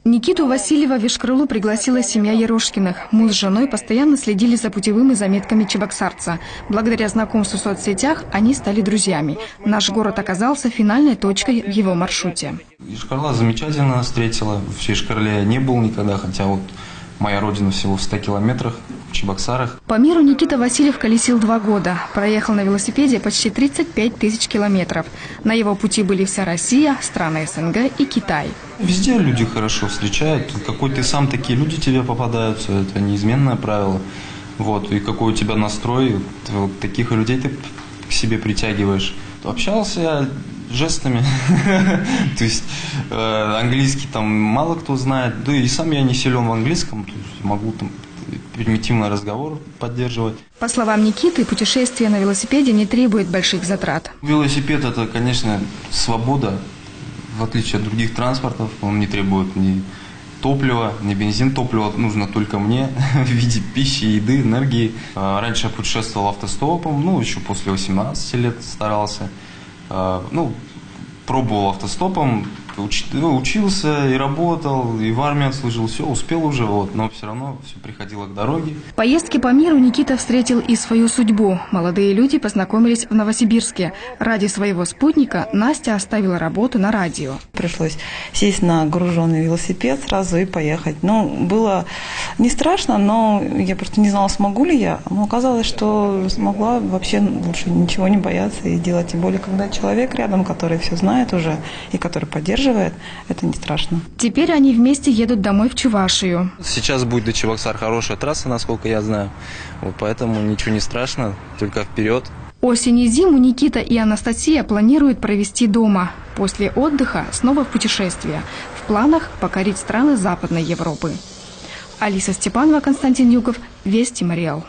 Никиту Васильева в Ишкрылу пригласила семья Ерошкиных. Муж с женой постоянно следили за путевыми заметками чебоксарца. Благодаря знакомству в соцсетях они стали друзьями. Наш город оказался финальной точкой в его маршруте. Ишкарла замечательно нас встретила. В Ишкарле я не был никогда, хотя вот моя родина всего в 100 километрах, в Чебоксарах. По миру Никита Васильев колесил 2 года. Проехал на велосипеде почти 35 тысяч километров. На его пути были вся Россия, страны СНГ и Китай. Везде люди хорошо встречают. Какой ты сам, такие люди тебе попадаются. Это неизменное правило. Вот. И какой у тебя настрой, вот таких людей ты к себе притягиваешь. Общался я жестами, то есть английский там мало кто знает, да и сам я не силен в английском, то есть могу там примитивный разговор поддерживать. По словам Никиты, путешествие на велосипеде не требует больших затрат. Велосипед – это, конечно, свобода, в отличие от других транспортов, он не требует ни топлива, ни бензин, топливо нужно только мне в виде пищи, еды, энергии. Раньше я путешествовал автостопом, ну еще после 18 лет старался. Ну, пробовал автостопом, учился и работал, и в армии отслужил, все, успел уже, вот, но все равно все приходило к дороге. В поездке по миру Никита встретил и свою судьбу. Молодые люди познакомились в Новосибирске. Ради своего спутника Настя оставила работу на радио. Пришлось сесть на груженный велосипед сразу и поехать. Ну, было не страшно, но я просто не знала, смогу ли я. Но оказалось, что смогла, вообще лучше ничего не бояться и делать. Тем более, когда человек рядом, который все знает уже и который поддерживает, это не страшно. Теперь они вместе едут домой в Чувашию. Сейчас будет до Чебоксар хорошая трасса, насколько я знаю. Вот поэтому ничего не страшно, только вперед. Осень и зиму Никита и Анастасия планируют провести дома. После отдыха снова в путешествие. В планах покорить страны Западной Европы. Алиса Степанова, Константин Юков, Вести Мариэл.